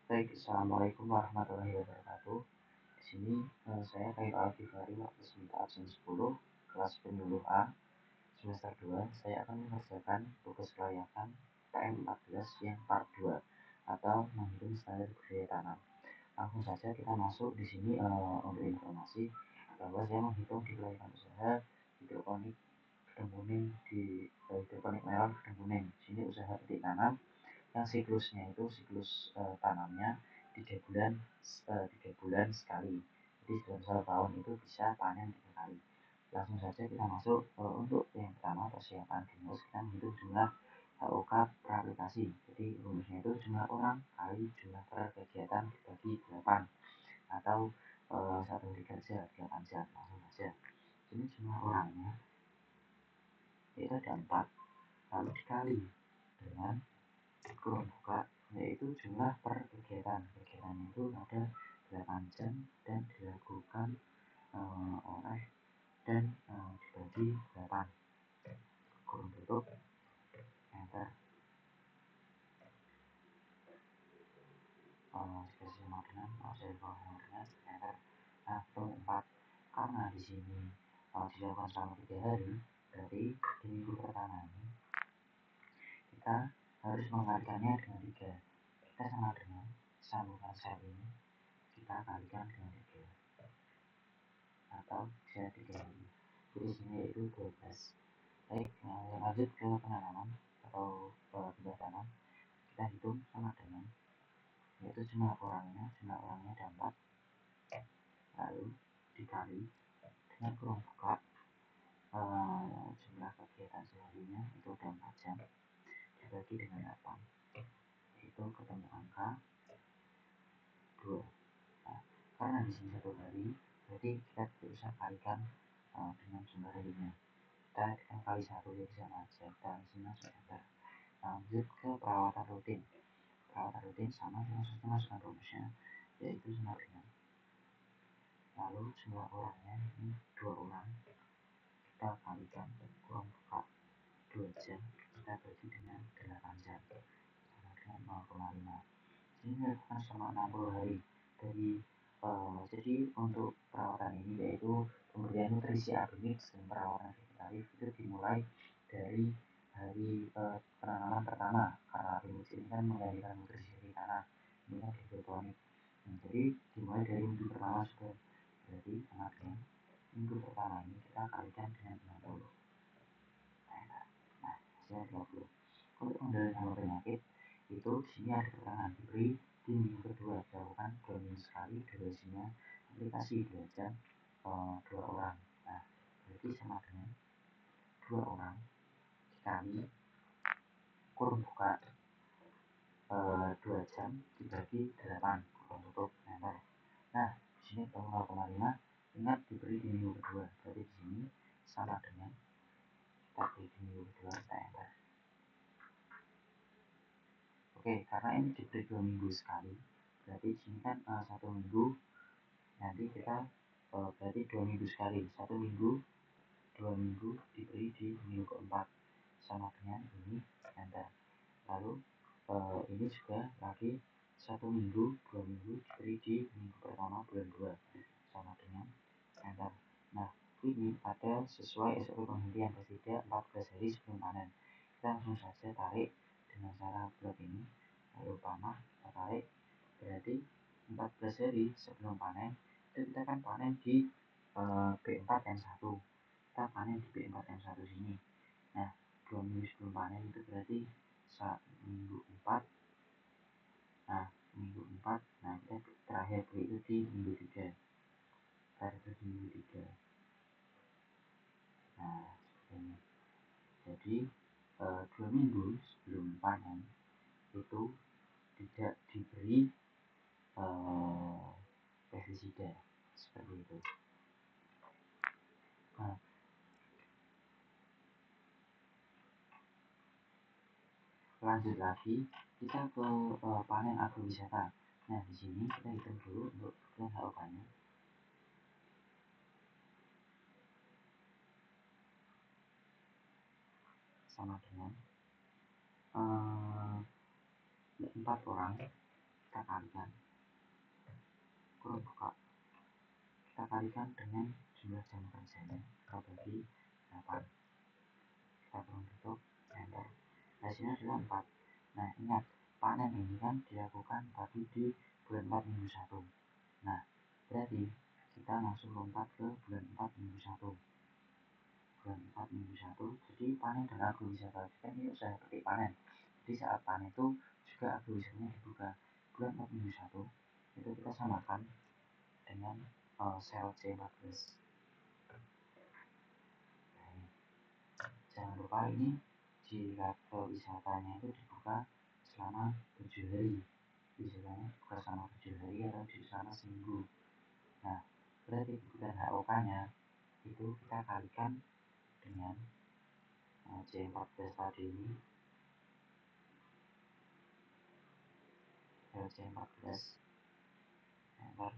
Baik, assalamualaikum warahmatullahi wabarakatuh. Di sini saya Khair Alfifari, waktu sementara absen 10, kelas penyuluh A, semester 2. Saya akan mengerjakan tugas kelayakan PM14 yang part 2 atau menghitung standar budaya tanam. Langsung saja kita masuk di sini untuk informasi bahwa saya menghitung di kelayakan usaha hidroponik gedung kuning di hidroponik merah gedung kuning. Di sini usaha petik tanam yang siklusnya itu siklus tanamnya 3 bulan 3 bulan sekali. Jadi dalam 1 tahun itu bisa panen 3 kali. Langsung saja kita masuk untuk yang pertama persiapan rumus. Kita menghitung jumlah HOK per aplikasi. Jadi rumusnya itu jumlah orang kali jumlah per kegiatan dibagi 8 atau 1 hari kerja 8 jam. Langsung saja. Ini jumlah orangnya itu ada 4, lalu dikali dengan kurung buka, yaitu jumlah per kegiatan. Kegiatannya itu ada 8 jam dan dilakukan oleh dan dibagi 8, kurung tutup, enter. Dikasih sama dengan enter. Nah, kurung 4 karena di sini dilakukan selama 3 hari, berarti di minggu pertama ini kita harus mengalikannya dengan 3. Kita sama dengan sambungan sel ini kita kalikan dengan 3 atau bisa 3 hari. Jadi sini yaitu 12. Baik, lanjut ke penanaman atau pindah tanam. Kita hitung sama dengan yaitu jumlah orangnya ada 4, lalu dikali dengan kurung buka jumlah kegiatan seharinya itu ada 4 jam dibagi dengan 8, itu ketemu angka 2. Nah, karena di sini 1 hari, berarti kita bisa kalikan dengan jumlah harinya. Kita kali 1 jadi sama aja, kita sini langsung enter. Lanjut ke perawatan rutin. Perawatan rutin sama dengan masukkan rumusnya, yaitu sama dengan lalu jumlah orangnya ini 2 orang, kita kalikan kurang buka 2 jam, kita bagi dengan 8 jam sama dengan 0,5. Ini dilakukan selama 60 hari. Jadi untuk perawatan ini yaitu pemberian nutrisi agronik dan perawatan vegetatif itu dimulai dari hari penanaman pertama, karena agronik ini kan mengendalikan nutrisi dari tanah, ini kan hidroponik. Jadi dimulai dari minggu pertama sudah, berarti sama dengan minggu pertama ini kita kalikan dengan 60. Nah, hasilnya 20. Untuk pengendalian hama penyakit itu di sini ada keterangan diberi di minggu kedua, dilakukan 2 minggu sekali, durasinya aplikasi 2 jam 2 orang. Nah, berarti sama dengan 2 orang dikali kurung buka 2 jam dibagi 8, kurung tutup, enter. Nah, di sini ketemu 0,5. Ingat diberi di minggu kedua, berarti di sini sama dengan kita beri di minggu kedua, kita enter. Oke, karena ini diberi 2 minggu sekali, berarti di sini kan 1 minggu, nanti kita berarti 2 minggu sekali, 1 minggu 2 minggu diberi di minggu keempat, sama dengan ini, enter. Lalu ini juga lagi 1 minggu 2 minggu diberi di minggu pertama bulan 2, sama dengan enter. Nah, ini ada sesuai SOP penghentian atau tidak 14 hari sebelum panen. Kita langsung saja tarik dengan cara blok ini, lalu panah kita tarik, berarti 14 hari sebelum panen itu kita kan panen di B4N1, kita panen di B4N1 sini. Nah, 2 minggu sebelum panen itu berarti minggu 4. Nah, minggu 4, nah kita terakhir beli itu di minggu 3, terakhir di minggu 3. Nah, ini jadi 2 minggu sebelum panen itu tidak diberi pestisida seperti itu. Nah, lanjut lagi kita ke panen agrowisata. Nah, di sini kita hitung dulu untuk HOK-nya. Sama dengan 4 orang kita kalikan kurung buka, kita kalikan dengan jumlah jam kerjanya, kita bagi 8, kita kurung tutup, enter. Hasilnya adalah 4. Nah ingat, panen ini kan dilakukan tadi di bulan 4 minggu 1. Nah berarti kita langsung lompat ke bulan 4 minggu 1. Bulan 4 minggu 1, jadi panen dan agrowisata kan ini usaha petik panen. Jadi saat panen itu juga agrowisatanya dibuka. Bulan 4 minggu 1 itu kita samakan dengan sel C14. Jangan lupa ini di wisatanya itu dibuka selama 7 hari. Wisatanya buka selama 7 hari atau di selama seminggu. Nah berarti kebutuhan HOK nya itu kita kalikan dengan C14 tadi ini, C14 enter,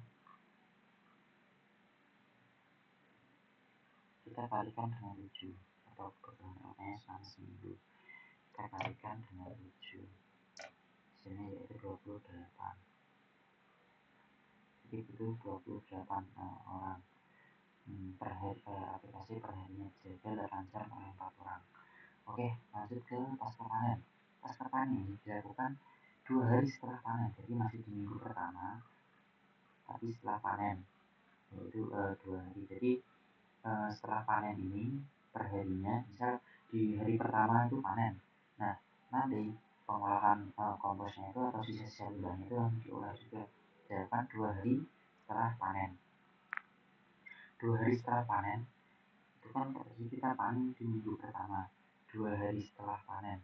kita kalikan dengan 7 atau kebutuhan HOK-nya selama seminggu, kita kalikan dengan 7 sini yaitu 28. Jadi butuh 28 orang per hari, aplikasi per harinya jaga 8 jam oleh 4 orang. Oke, lanjut ke pasca panen. Pasca panen ini dilakukan 2 hari setelah panen, jadi masih di minggu pertama tapi setelah panen, yaitu 2 hari. Jadi setelah panen ini per harinya, misal di hari pertama itu panen, nah nanti pengolahan komposnya itu atau sisa-sisa limbahnya itu harus diolah juga, dilakukan 2 hari setelah panen. 2 hari setelah panen itu kan kita panen di minggu pertama, 2 hari setelah panen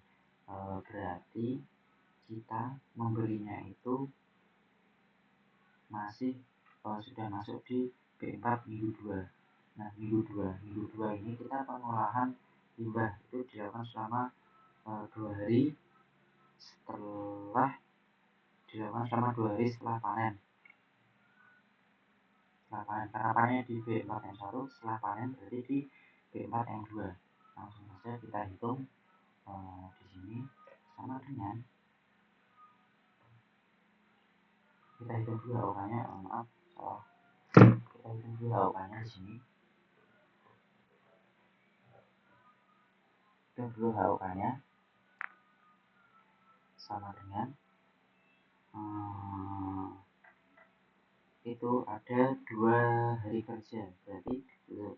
berarti kita membelinya itu masih sudah masuk di B4 minggu 2. Nah minggu 2 ini kita pengolahan limbah itu dilakukan selama 2 hari setelah dilakukan selama 2 hari setelah panen. Karena panen di B4 yang 1, setelah panen berarti di B4 yang 2. Langsung saja kita hitung di sini sama dengan, kita hitung dulu HOK-nya, maaf salah, kita hitung dulu HOK-nya di sini. Hitung dulu HOK-nya sama dengan itu ada 2 hari kerja, berarti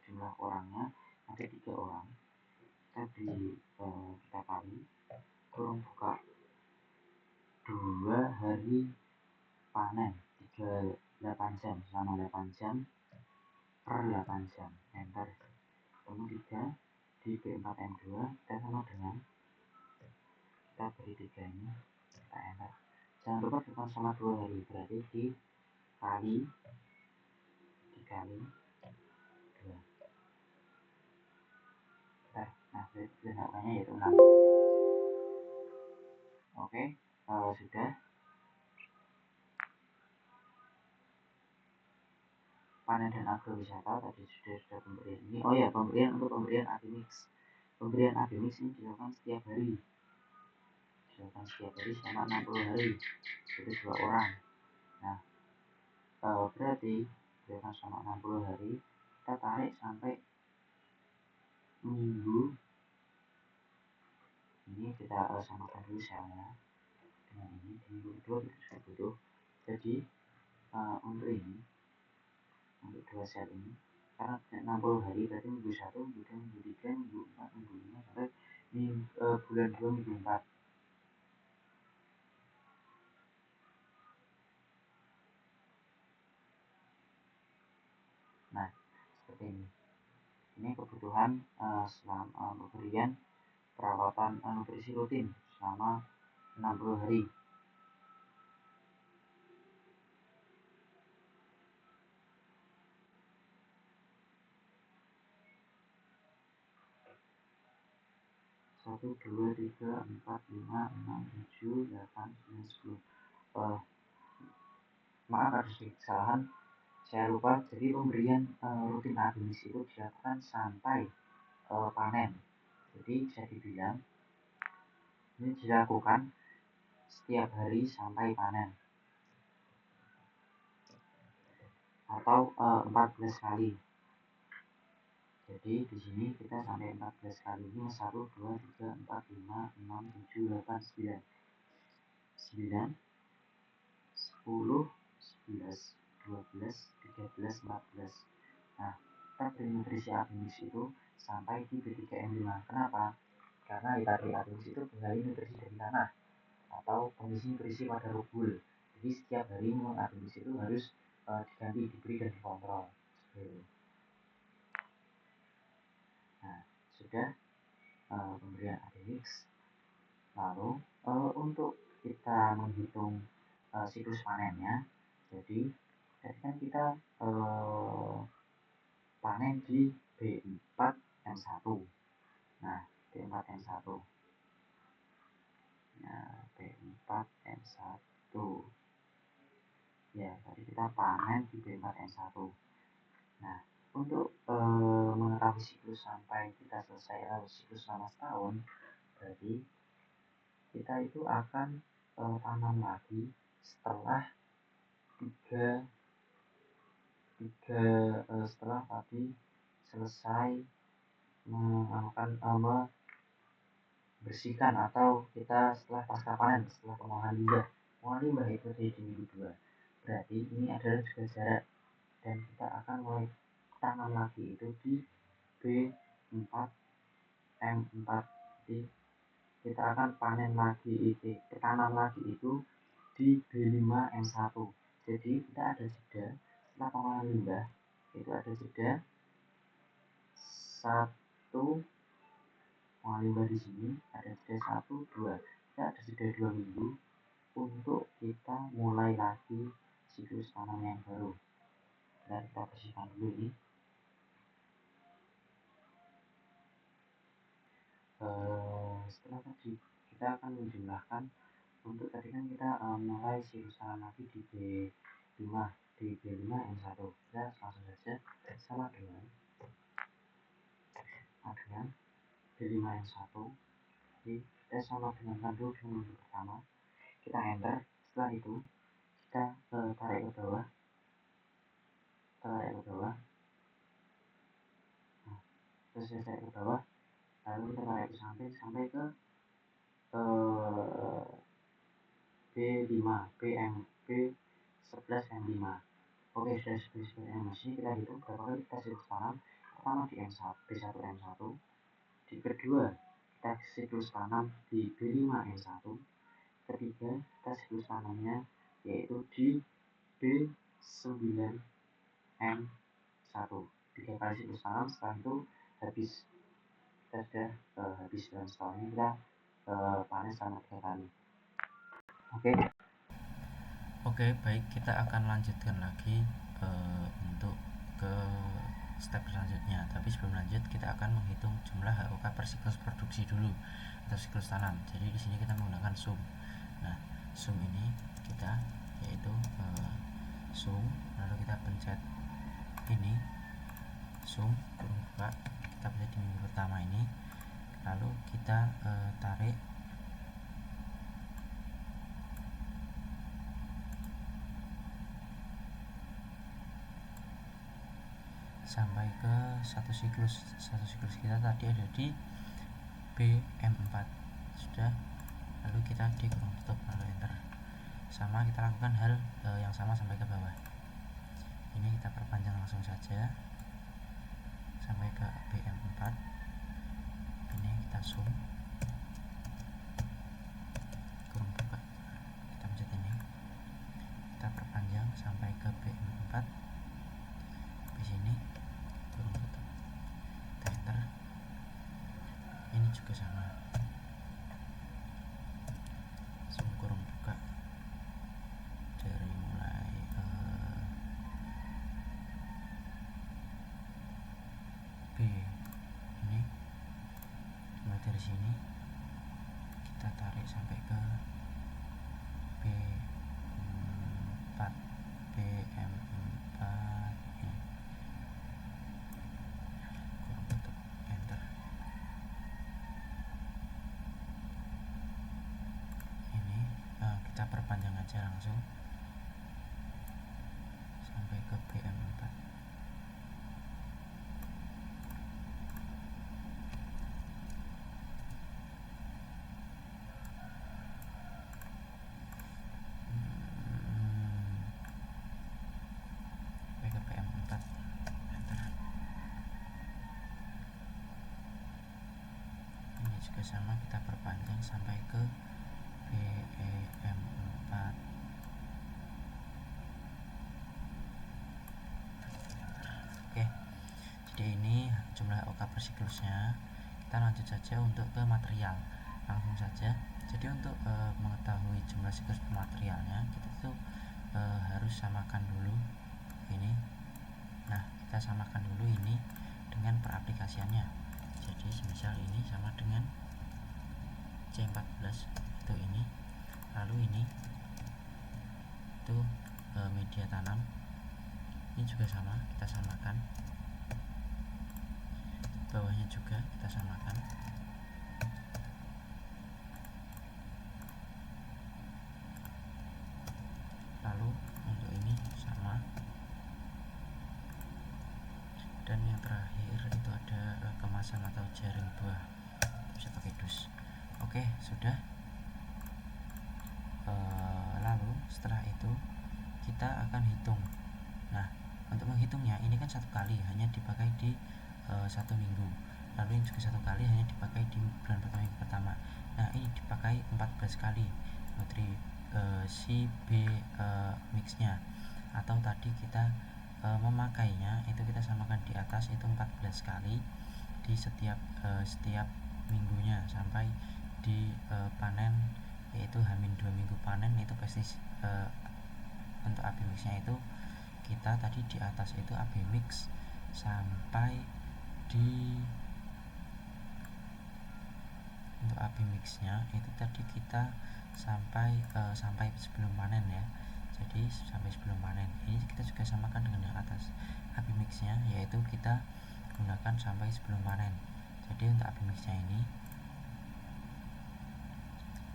jumlah orangnya ada 3 orang. Kita kali kurung buka 2 hari panen 8 jam, selama 8 jam per 8 jam, enter. Ketemu 3 di B4M2, kita sama dengan, kita beri 3 ini, kita enter. Jangan lupa bukan sama 2 hari, berarti dikali 2. Nah hasilnya yaitu 6. Oke, kalau sudah panen dan agrowisata tadi sudah pemberian ini. Oh ya, pemberian Adimix. Pemberian Adimix ini dilakukan setiap hari. Selama 60 hari. Itu 2 orang. Nah, berarti dilakukan selama 60 hari. Kita tarik sampai minggu. Ini kita samakan dulu selnya dengan ini. Di minggu kedua kita sudah butuh. Jadi untuk ini, untuk 2 sel ini, karena 60 hari berarti minggu 1, minggu 2, minggu 3, minggu 4, minggu 5 sampai bulan 2 minggu 4. Nah seperti ini. Ini kebutuhan selama pemberian perawatan nutrisi rutin selama 60 hari. Satu, dua, tiga, empat, lima, enam, tujuh, 8, 9, 10. Maaf ada sedikit kesalahan, saya lupa. Jadi pemberian rutin Adimix itu dilakukan sampai panen. Jadi bisa dibilang ini dilakukan setiap hari sampai panen. atau 14 kali. Jadi di sini kita sampai 14 kali. Ini 1 2 3 4 5 6 7 8 9 9 10 11 12 13 14. Nah, kita beri nutrisi Abimus itu sampai di B3M5. Kenapa? Karena tadi Abimus itu menggali nutrisi dari tanah atau kondisi nutrisi pada rubul. Jadi setiap hari minum Abimus itu harus diganti, diberi dan dikontrol. Nah, sudah pemberian Ademix. Lalu untuk kita menghitung siklus panennya, jadi kan kita panen di B4M1. Nah, B4M1. Nah, B4M1. Ya, tadi kita panen di B4M1. Nah, untuk mengetahui siklus sampai kita selesai siklus selama setahun, berarti kita itu akan tanam lagi setelah setelah tadi selesai membersihkan atau kita setelah pasca panen, setelah pengolahan limbah itu di minggu 2. Berarti ini adalah juga jarak dan kita akan mulai tanam lagi itu di B4M4. Jadi kita akan panen lagi itu, tanam lagi itu di B5M1. Jadi kita ada jeda setelah pengolahan limbah itu ada jeda 1 pengolahan limbah di sini ada jeda 1 2. Kita ada jeda 2 minggu untuk kita mulai lagi siklus tanam yang baru. Dan kita bersihkan dulu ini. Setelah tadi kita akan menjumlahkan untuk tadi kan kita mulai siklus tanam lagi di B5M1. Kita langsung saja sama dengan B5M1. Jadi kita sama dengan dulu minggu pertama, kita enter. Setelah itu kita tarik ke bawah, nah, terus saya tarik ke bawah, lalu kita tarik ke samping sampai ke B11M5. Oke, sudah M5. Kita hitung berapa kali kita siklus tanam. Pertama di B1M1, di kedua kita siklus tanam di B5M1, ketiga kita siklus tanamnya yaitu di B9M1. 3 kali siklus tanam. Setelah itu habis, kita sudah habis, dan setelah ini kita panen selama 3 kali. Oke, baik, kita akan lanjutkan lagi untuk ke step selanjutnya. Tapi sebelum lanjut, kita akan menghitung jumlah HOK per siklus produksi dulu atau siklus tanam. Jadi di sini kita menggunakan sum. Nah, sum ini kita yaitu sum, lalu kita pencet ini sum kurung buka, kita pencet di minggu pertama ini, lalu kita tarik sampai ke satu siklus kita tadi ada di BM4 sudah, lalu kita di kurung tutup lalu enter. Sama kita lakukan hal yang sama sampai ke bawah. Ini kita perpanjang langsung saja sampai ke BM4. Ini kita zoom kurung buka, kita pencet ini, kita perpanjang sampai ke BM4. Di sini kurung tutup, kita enter. Ini juga sama, zoom kurung buka dari mulai B ini, mulai dari sini kita tarik sampai ke B4 BM4 ini, kurung tutup, enter. Ini kita perpanjang aja langsung sampai ke BM4. juga sama, kita perpanjang sampai ke BEM4. Oke, jadi ini jumlah OK per siklusnya. Kita lanjut saja untuk ke material, langsung saja. Jadi untuk mengetahui jumlah siklus per materialnya, kita tuh harus samakan dulu ini. Nah, kita samakan dulu ini dengan peraplikasiannya. Jadi misal ini sama dengan C14 itu ini, lalu ini itu media tanam, ini juga sama, kita samakan, bawahnya juga kita samakan. Lalu untuk ini sama, dan yang terakhir itu ada kemasan atau jaring buah, bisa pakai dus. Oke, sudah. Lalu setelah itu kita akan hitung. Nah, untuk menghitungnya ini kan satu kali hanya dipakai di 1 minggu, lalu ini juga satu kali hanya dipakai di bulan pertama, minggu pertama. Nah, ini dipakai 14 kali si B mixnya, atau tadi kita memakainya itu kita samakan di atas itu 14 kali di setiap minggunya sampai di panen, yaitu H-2 minggu panen. Itu pasti untuk AB mixnya itu kita tadi di atas itu AB mix sampai di, untuk AB mixnya itu tadi kita sampai sebelum panen ya. Jadi sampai sebelum panen ini kita juga samakan dengan yang atas AB mixnya, yaitu kita gunakan sampai sebelum panen. Jadi untuk AB mixnya ini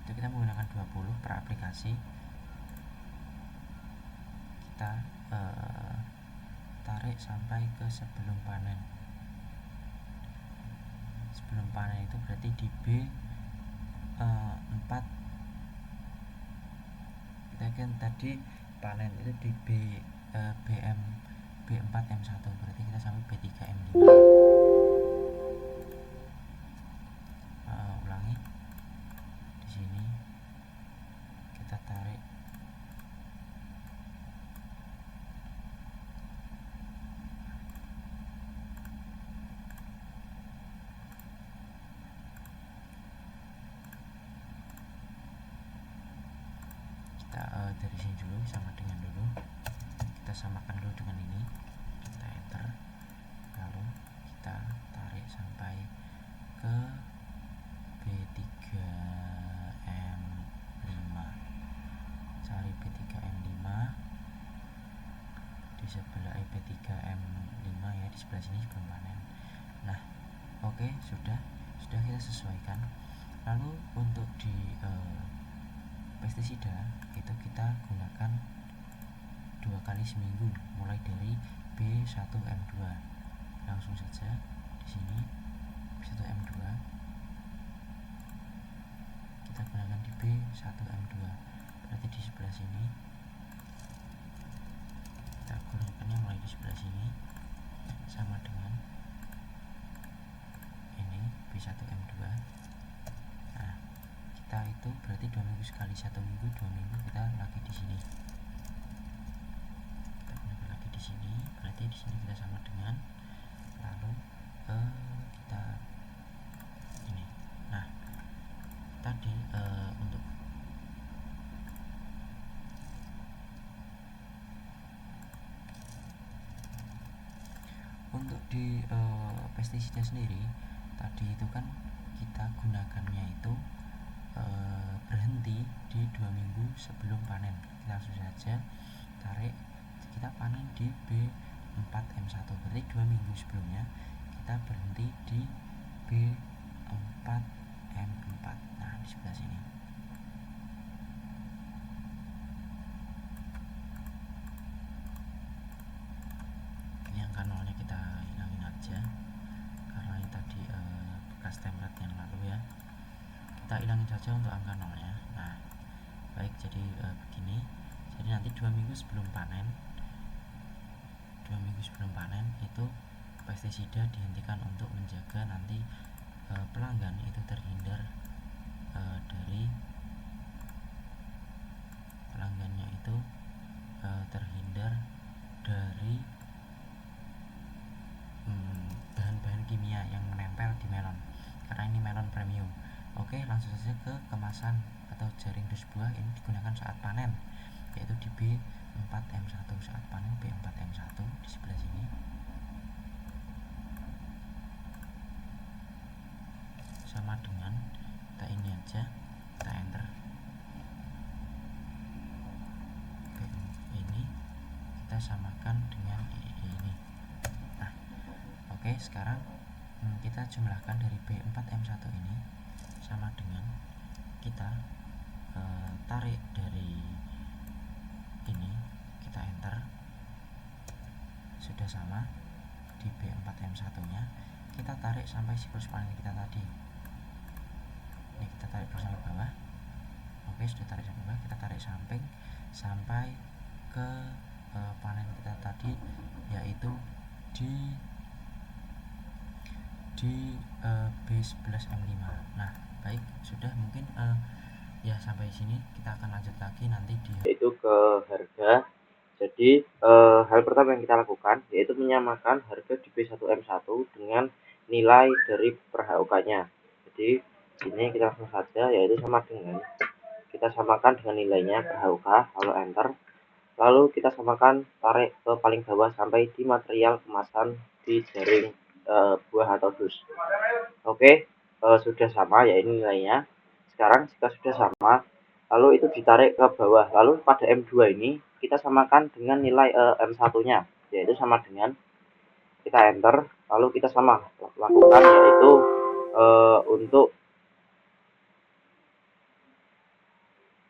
itu kita menggunakan 20 per aplikasi. Kita tarik sampai ke sebelum panen. Sebelum panen itu berarti di B4. Kita kan tadi panen itu di B4M1, berarti kita sampai B3M5. Ulangi di sini, kita tarik dari sini dulu, sama dengan dulu, kita samakan dulu dengan ini, kita enter, lalu kita tarik sampai ke B3M5, cari B3M5 di sebelah B3M5 ya, di sebelah sini sebelum panen. Nah, oke, sudah kita sesuaikan. Lalu untuk di pestisida itu kita gunakan 2 kali seminggu mulai dari B1M2. Langsung saja di sini B1M2 kita gunakan di B1M2, berarti di sebelah sini kita gunakannya mulai di sebelah sini sama dengan ini B1M2. Nah, kita itu berarti 2 minggu sekali, 1 minggu 2 minggu kita lagi di sini, kita gunakan lagi di sini, berarti di sini kita sama dengan, lalu kita ini. Nah, tadi untuk di pestisida sendiri tadi itu kan kita gunakannya itu berhenti di 2 minggu sebelum panen. Kita langsung saja tarik, kita panen di B4M1, berarti 2 minggu sebelumnya kita berhenti di B4M4. Nah, di sebelah sini ini angka nolnya kita hilangin aja karena ini tadi bekas template yang lalu ya, kita hilangin saja untuk angka nolnya. Nah, baik, jadi begini. Jadi nanti 2 minggu sebelum panen, 2 minggu sebelum panen itu pestisida dihentikan untuk menjaga nanti pelanggan itu terhindar dari pelanggannya itu terhindar dari bahan-bahan kimia yang menempel di melon, karena ini melon premium. Oke, langsung saja ke kemasan atau jaring dus buah. Ini digunakan saat panen, yaitu di B4M1. Saat panen B4M1 di sebelah sini. Sama dengan kita ini aja, kita enter. Ini kita samakan dengan ini. Nah, oke, sekarang kita jumlahkan dari B4M1 ini sama dengan kita tarik dari ini, kita enter. Sudah sama. Di B4M1 nya kita tarik sampai siklus panen kita tadi. Ini kita tarik terus sampai bawah. Oke, sudah tarik sampai bawah, kita tarik samping sampai ke panen kita tadi, yaitu di B11M5. Nah, baik, sudah. Mungkin ya sampai sini. Kita akan lanjut lagi nanti yaitu ke harga. Jadi hal pertama yang kita lakukan yaitu menyamakan harga di B1M1 dengan nilai dari per HUK-nya. Jadi ini kita langsung saja, yaitu sama dengan kita samakan dengan nilainya per HUK, lalu enter. Lalu kita samakan, tarik ke paling bawah sampai di material kemasan di jaring buah atau dus. Oke, sudah sama ya ini nilainya. Sekarang jika sudah sama, lalu itu ditarik ke bawah. Lalu pada M2 ini kita samakan dengan nilai M1-nya, yaitu sama dengan kita enter. Lalu kita sama lakukan, yaitu untuk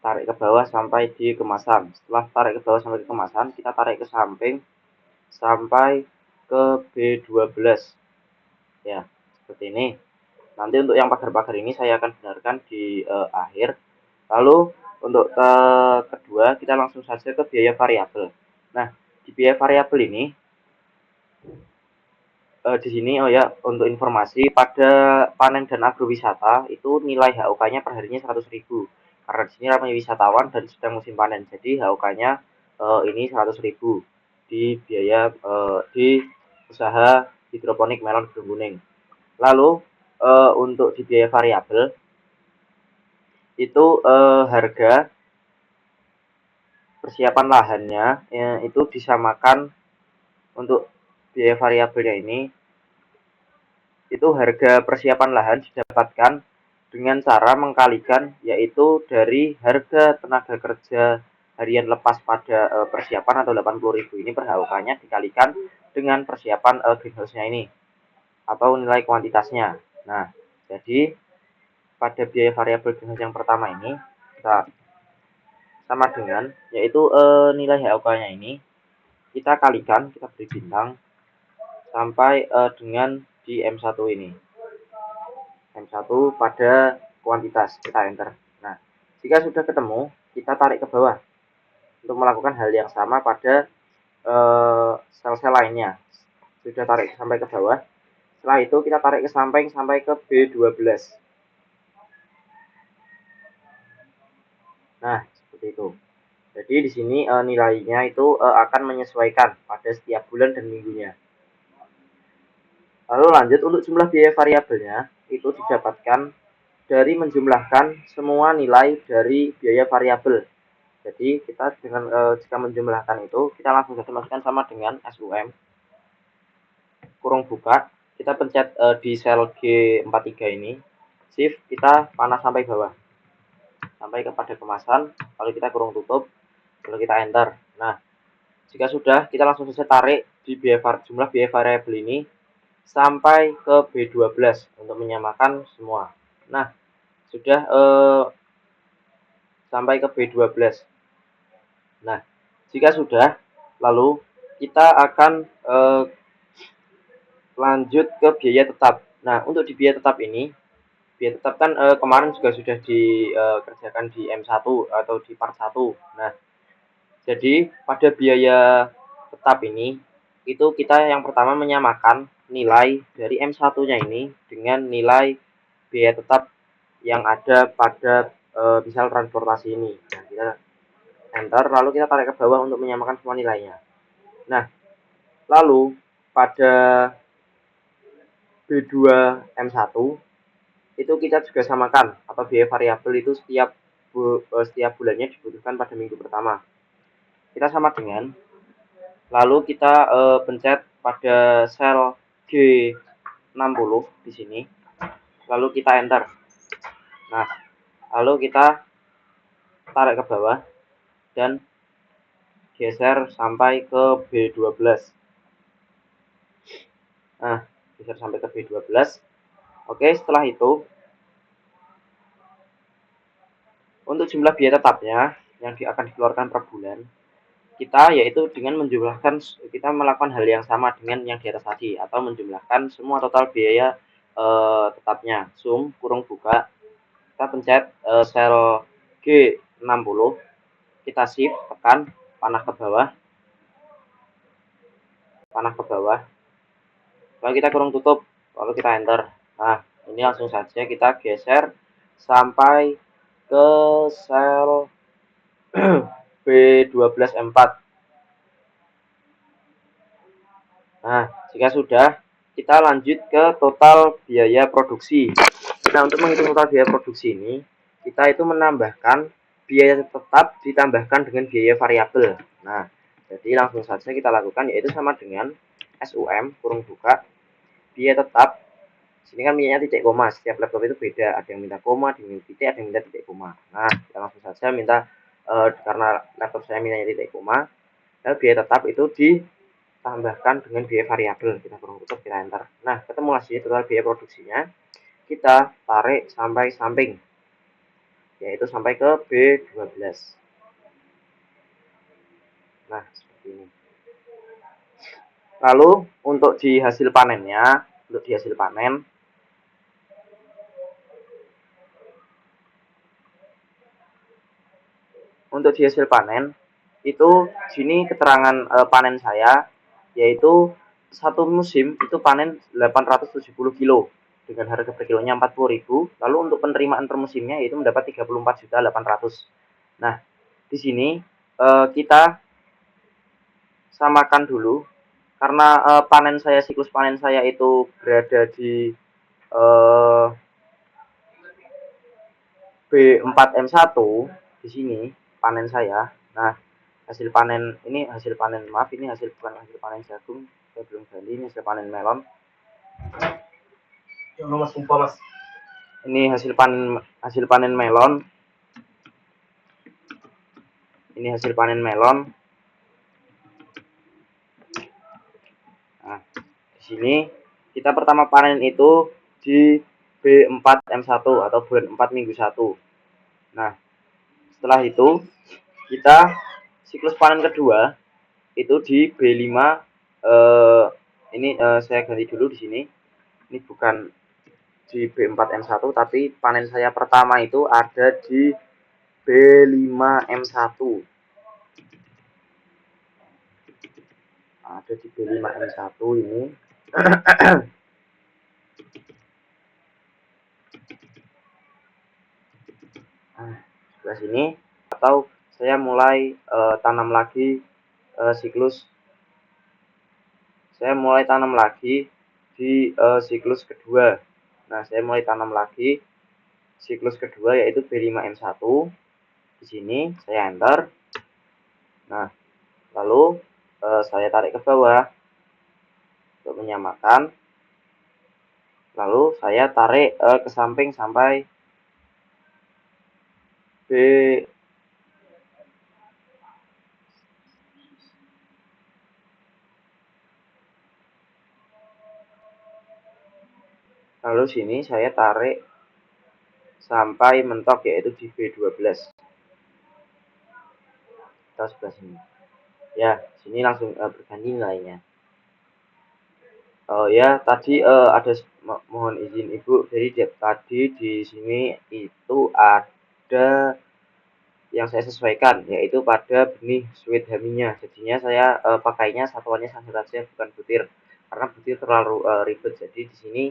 tarik ke bawah sampai di kemasan. Setelah tarik ke bawah sampai ke kemasan, kita tarik ke samping sampai ke B12. Ya, seperti ini. Nanti untuk yang pagar-pagar ini saya akan benarkan di akhir. Lalu untuk kedua, kita langsung saja ke biaya variabel. Nah, di biaya variabel ini di sini untuk informasi, pada panen dan agrowisata itu nilai HUK-nya per harinya 100.000. Karena di sini ramai wisatawan dan sedang musim panen, jadi HUK-nya ini 100.000 di biaya di usaha hidroponik melon gedung kuning. Lalu untuk di biaya variabel itu harga persiapan lahannya itu disamakan. Untuk biaya variabelnya ini itu harga persiapan lahan didapatkan dengan cara mengkalikan, yaitu dari harga tenaga kerja harian lepas pada persiapan atau 80.000 ini per HUK-nya dikalikan dengan persiapan greenhouse-nya ini atau nilai kuantitasnya. Nah, jadi pada biaya variabel greenhouse yang pertama ini kita sama dengan, yaitu nilai HUK-nya ini kita kalikan, kita beri bintang sampai dengan di M1 ini. M1 pada kuantitas, kita enter. Nah, jika sudah ketemu, kita tarik ke bawah untuk melakukan hal yang sama pada sel-sel lainnya. Sudah tarik sampai ke bawah. Setelah itu kita tarik ke samping sampai ke B12. Nah, seperti itu. Jadi di sini nilainya itu akan menyesuaikan pada setiap bulan dan minggunya. Lalu lanjut, untuk jumlah biaya variabelnya itu didapatkan dari menjumlahkan semua nilai dari biaya variabel. Jadi kita dengan jika menjumlahkan itu, kita langsung saja masukkan sama dengan SUM kurung buka, kita pencet di sel G43 ini, shift kita panah sampai bawah sampai kepada kemasan, lalu kita kurung tutup, lalu kita enter. Nah, jika sudah, kita langsung saja tarik di jumlah biaya variabel ini sampai ke B12 untuk menyamakan semua. Nah, sudah sampai ke B12. Nah, jika sudah, lalu kita akan lanjut ke biaya tetap. Nah, untuk di biaya tetap ini, biaya tetap kan kemarin juga sudah dikerjakan di M1 atau di part 1. Nah, jadi pada biaya tetap ini, itu kita yang pertama menyamakan nilai dari M1-nya ini dengan nilai biaya tetap yang ada pada misal transportasi ini. Nah, kita enter, lalu kita tarik ke bawah untuk menyamakan semua nilainya. Nah, lalu pada B2M1 itu kita juga samakan atau biaya variabel itu setiap bulannya dibutuhkan pada minggu pertama. Kita sama dengan, lalu kita pencet pada sel G60 di sini, lalu kita enter. Nah, lalu kita tarik ke bawah dan geser sampai ke B12. Nah, geser sampai ke B12. Oke, setelah itu untuk jumlah biaya tetapnya yang akan dikeluarkan per bulan, kita yaitu dengan menjumlahkan, kita melakukan hal yang sama dengan yang di atas tadi, atau menjumlahkan semua total biaya tetapnya, sum kurung buka, kita pencet sel G60, kita shift tekan panah ke bawah, lalu kita kurung tutup, lalu kita enter. Nah, ini langsung saja kita geser sampai ke sel B12M4. Nah, jika sudah, kita lanjut ke total biaya produksi. Nah, untuk menghitung total biaya produksi ini, kita itu menambahkan biaya tetap ditambahkan dengan biaya variabel. Nah, jadi langsung saja kita lakukan, yaitu sama dengan SUM kurung buka biaya tetap. Sini kan minta titik koma, setiap laptop itu beda, ada yang minta koma, ada yang minta titik, ada yang minta titik koma. Nah, kita langsung saja minta karena laptop saya minta titik koma, lalu biaya tetap itu ditambahkan dengan biaya variabel, kita kurung tutup, kita enter. Nah, ketemu hasil total biaya produksinya, kita tarik sampai samping, yaitu sampai ke B12. Nah, seperti ini. Lalu untuk di hasil panennya, untuk di hasil panen itu sini keterangan panen saya, yaitu satu musim itu panen 870 kilo dengan harga per kilonya 40.000. Lalu untuk penerimaan per musimnya itu mendapat 34.800.000. Nah, di sini kita samakan dulu karena siklus panen saya itu berada di B4M1 di sini panen saya. Nah, hasil panen ini bukan hasil panen jagung, saya belum ganti, ini hasil panen melon. Ini hasil panen melon. Ini hasil panen melon. Nah, di sini kita pertama panen itu di B4M1 atau bulan 4 minggu 1. Nah, setelah itu kita siklus panen kedua itu di B5. Ini saya ganti dulu di sini. Ini bukan di B4M1 tapi panen saya pertama itu ada di B5M1. Ada di B5M1 ini. Nah, sebelah sini, atau saya mulai tanam lagi siklus. Saya mulai tanam lagi di siklus kedua. Nah, saya mulai tanam lagi siklus kedua yaitu B5M1. Di sini saya enter. Nah, lalu saya tarik ke bawah untuk menyamakan. Lalu saya tarik ke samping sampai B. Lalu sini saya tarik sampai mentok yaitu di B12. Kita sebelah sini. Ya, sini langsung berganti nilainya. Oh ya, tadi ada mohon izin Ibu. Jadi tadi di sini itu ada yang saya sesuaikan, yaitu pada benih sweet haminya. Jadinya saya pakainya satuannya saset saja, bukan butir, karena butir terlalu ribet. Jadi di sini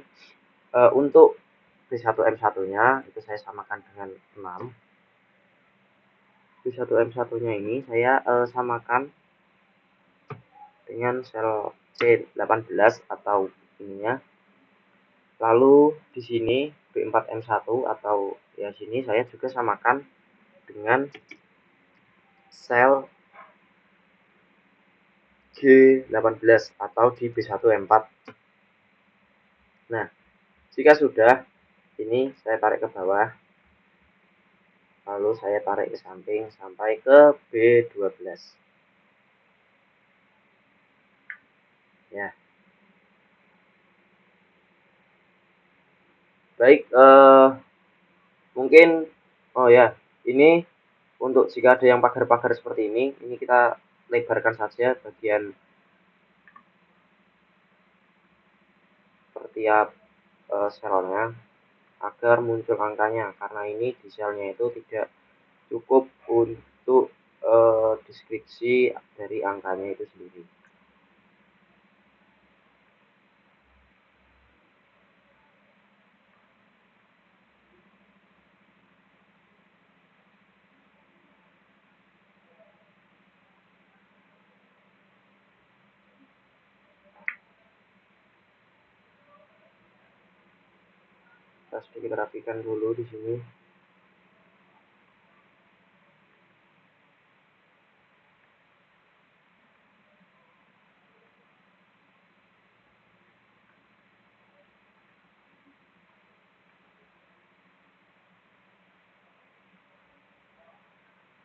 untuk B1M1 nya itu saya samakan dengan 6. B1M1 nya ini saya samakan dengan sel C18 atau ininya. Lalu di sini B4M1 atau ya sini saya juga samakan dengan sel G18 atau di B1M4. Nah, jika sudah, ini saya tarik ke bawah, lalu saya tarik ke samping sampai ke B12. Ya. Baik, mungkin oh ya, ini untuk jika ada yang pagar-pagar seperti ini kita lebarkan saja bagian setiap selnya agar muncul angkanya, karena ini di selnya itu tidak cukup untuk deskripsi dari angkanya itu sendiri. Kita sedikit rapikan dulu di sini.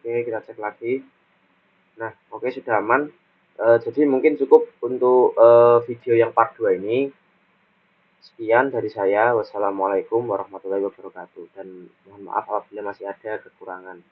Oke, kita cek lagi. Nah, oke, sudah aman. Jadi mungkin cukup untuk video yang part 2 ini. Sekian dari saya. Wassalamualaikum warahmatullahi wabarakatuh. Dan mohon maaf apabila masih ada kekurangan.